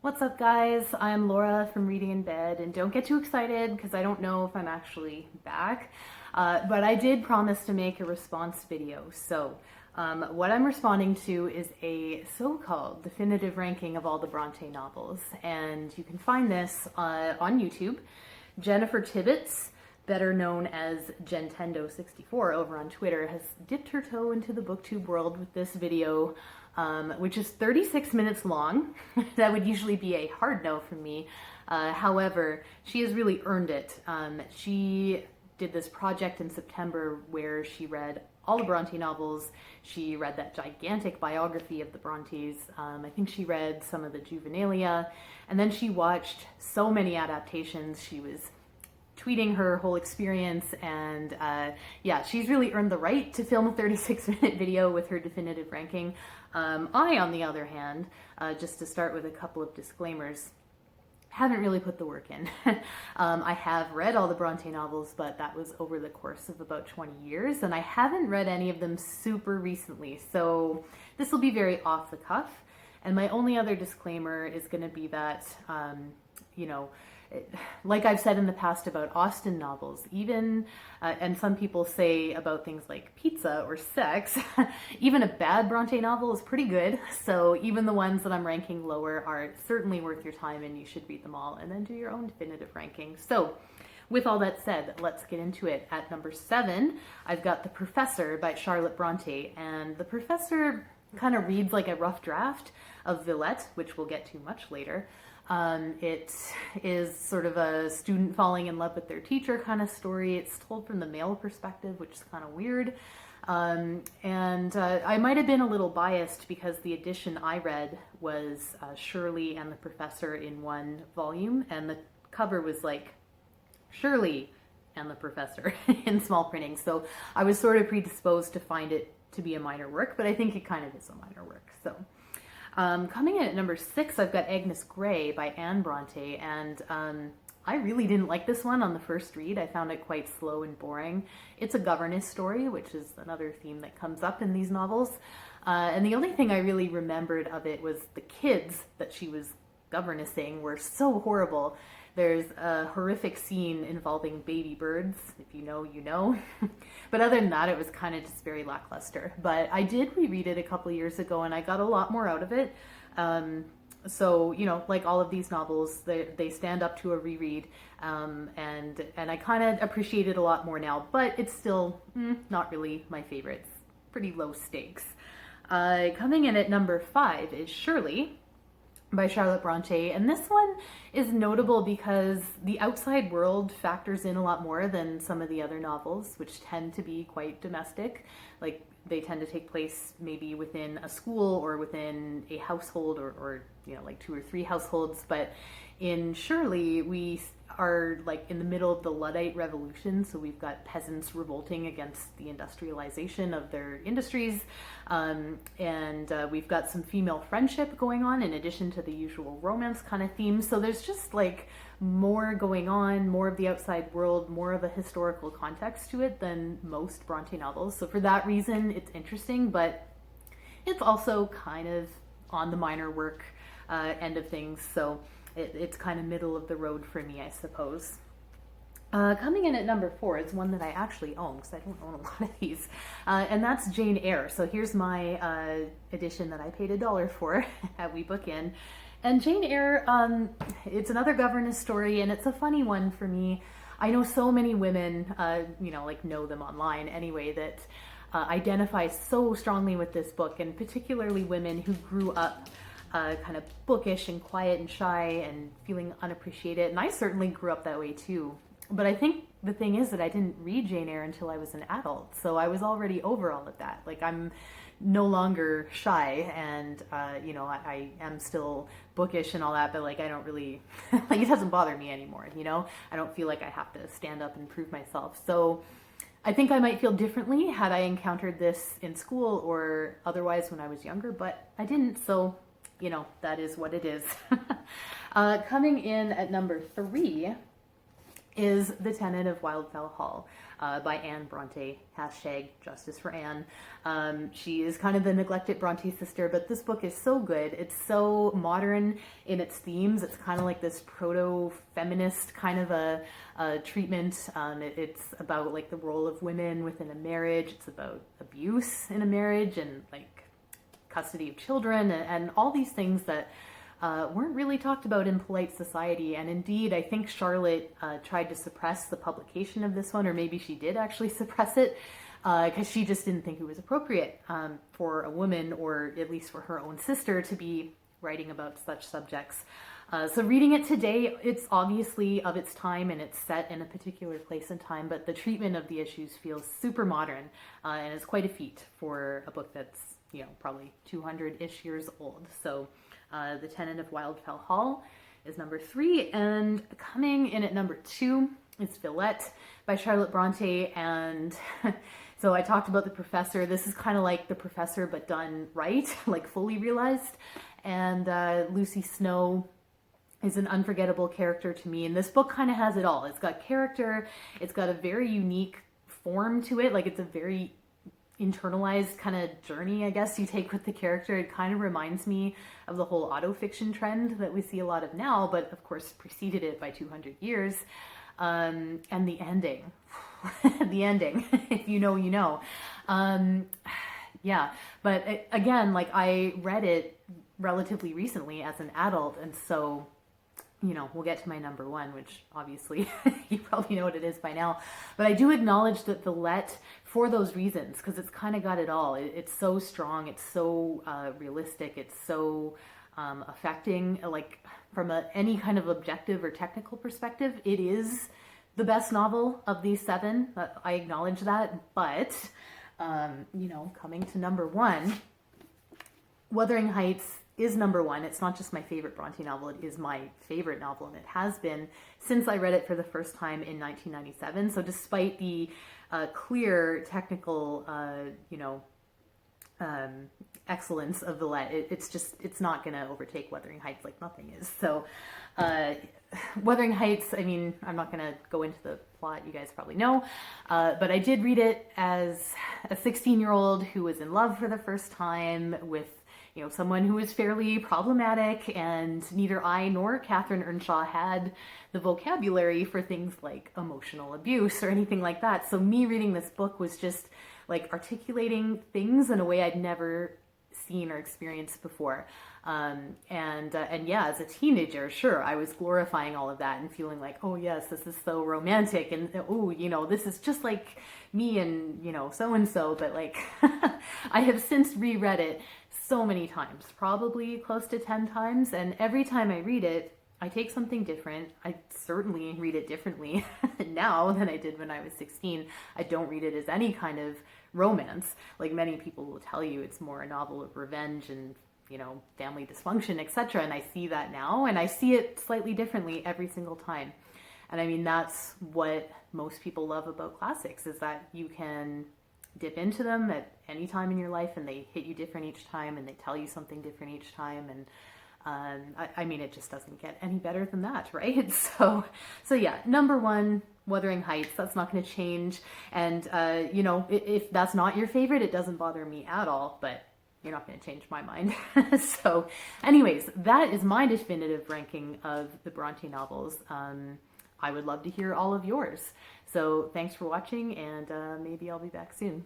What's up, guys? I'm Laura from Reading in Bed, and don't get too excited because I don't know if I'm actually back. But I did promise to make a response video. So what I'm responding to is a so-called definitive ranking of all the Bronte novels, and you can find this on YouTube. Jennifer Tibbetts, better known as Gentendo64 over on Twitter, has dipped her toe into the booktube world with this video, which is 36 minutes long. That would usually be a hard no from me. However, she has really earned it. She did this project in September where she read all the Bronte novels. She read that gigantic biography of the Brontes. I think she read some of the juvenilia, and then she watched so many adaptations. She was tweeting her whole experience, and yeah, she's really earned the right to film a 36-minute video with her definitive ranking. I, on the other hand, just to start with a couple of disclaimers, haven't really put the work in. I have read all the Bronte novels, but that was over the course of about 20 years, and I haven't read any of them super recently, so this will be very off the cuff. And my only other disclaimer is going to be that, you know, like I've said in the past about Austen novels, even, and some people say about things like pizza or sex, even a bad Bronte novel is pretty good. So even the ones that I'm ranking lower are certainly worth your time, and you should read them all and then do your own definitive ranking. So with all that said, let's get into it. At number 7, I've got The Professor by Charlotte Bronte, and The Professor kind of reads like a rough draft of Villette, which we'll get to much later. It is sort of a student falling in love with their teacher kind of story. It's told from the male perspective, which is kind of weird. I might have been a little biased because the edition I read was Shirley and the Professor in one volume, and the cover was like Shirley and the Professor in small printing. So I was sort of predisposed to find it to be a minor work, but I think it kind of is a minor work. So coming in at number 6, I've got Agnes Frey by Anne Bronte, and I really didn't like this one on the first read. I found it quite slow and boring. It's a governess story, which is another theme that comes up in these novels. And the only thing I really remembered of it was the kids that she was governessing were so horrible. There's a horrific scene involving baby birds. If you know, you know. But other than that, it was kind of just very lackluster. But I did reread it a couple years ago, and I got a lot more out of it. So, you know, like all of these novels, they stand up to a reread. And I kind of appreciate it a lot more now. But it's still not really my favorite. It's pretty low stakes. Coming in at number 5 is Shirley by Charlotte Bronte, and this one is notable because the outside world factors in a lot more than some of the other novels, which tend to be quite domestic. Like, they tend to take place maybe within a school or within a household, or you know, like 2 or 3 households. But in Shirley, we are like in the middle of the Luddite Revolution, so we've got peasants revolting against the industrialization of their industries, and we've got some female friendship going on in addition to the usual romance kind of themes. So there's just like more going on, more of the outside world, more of a historical context to it than most Bronte novels. So for that reason, it's interesting, but it's also kind of on the minor work end of things. So it's kind of middle of the road for me, I suppose. Coming in at number 4 is one that I actually own, because I don't own a lot of these, and that's Jane Eyre. So here's my edition that I paid $1 for at We Book In. And Jane Eyre, it's another governess story, and it's a funny one for me. I know so many women, you know, like know them online anyway, that identify so strongly with this book, and particularly women who grew up kind of bookish and quiet and shy and feeling unappreciated. And I certainly grew up that way too. But I think the thing is that I didn't read Jane Eyre until I was an adult. So I was already over all of that. Like, I'm no longer shy, and, you know, I am still bookish and all that, but like, I don't really, like, it doesn't bother me anymore, you know? I don't feel like I have to stand up and prove myself. So I think I might feel differently had I encountered this in school or otherwise when I was younger, but I didn't. So, you know, that is what it is. Coming in at number 3 is The Tenant of Wildfell Hall by Anne Bronte, hashtag Justice for Anne. She is kind of the neglected Bronte sister, but this book is so good. It's so modern in its themes. It's kind of like this proto-feminist kind of a treatment. It's about like the role of women within a marriage. It's about abuse in a marriage and like custody of children and all these things that weren't really talked about in polite society. And indeed, I think Charlotte tried to suppress the publication of this one, or maybe she did actually suppress it because she just didn't think it was appropriate for a woman, or at least for her own sister, to be writing about such subjects. So reading it today, it's obviously of its time and it's set in a particular place and time, but the treatment of the issues feels super modern and it's quite a feat for a book that's, you know, probably 200-ish years old. So The Tenant of Wildfell Hall is number 3, and coming in at number 2 is Villette by Charlotte Bronte. And so I talked about The Professor. This is kind of like The Professor but done right, like fully realized. And Lucy Snow is an unforgettable character to me, and this book kind of has it all. It's got character, it's got a very unique form to it, like it's a very internalized kind of journey, I guess, you take with the character. It kind of reminds me of the whole autofiction trend that we see a lot of now, but of course preceded it by 200 years. And the ending, the ending, if you know, you know. Yeah, but again, like I read it relatively recently as an adult, and so, you know, we'll get to my number 1, which obviously you probably know what it is by now. But I do acknowledge that Villette, for those reasons, because it's kind of got it all. It's so strong, it's so realistic, it's so affecting. Like from any kind of objective or technical perspective, it is the best novel of these 7. I acknowledge that. But, you know, coming to number 1, Wuthering Heights is number 1. It's not just my favorite Bronte novel, it is my favorite novel, and it has been since I read it for the first time in 1997. So despite the clear technical, you know, excellence of Villette, it's not going to overtake Wuthering Heights like nothing is. So Wuthering Heights, I mean, I'm not going to go into the plot, you guys probably know, but I did read it as a 16-year-old who was in love for the first time with, you know, someone who is fairly problematic, and neither I nor Catherine Earnshaw had the vocabulary for things like emotional abuse or anything like that. So me reading this book was just like articulating things in a way I'd never seen or experienced before. And yeah, as a teenager, sure, I was glorifying all of that and feeling like, oh yes, this is so romantic, and oh, you know, this is just like me and, you know, so-and-so. But like, I have since reread it so many times, probably close to 10 times. And every time I read it, I take something different. I certainly read it differently now than I did when I was 16. I don't read it as any kind of romance. Like many people will tell you, it's more a novel of revenge and, you know, family dysfunction, etc. And I see that now, and I see it slightly differently every single time. And I mean, that's what most people love about classics, is that you can dip into them at any time in your life and they hit you different each time, and they tell you something different each time. And I mean, it just doesn't get any better than that, right? So yeah, number 1, Wuthering Heights. That's not going to change. And you know, if that's not your favorite, it doesn't bother me at all, but you're not going to change my mind. So anyways, that is my definitive ranking of the Bronte novels. I would love to hear all of yours. So thanks for watching, and maybe I'll be back soon.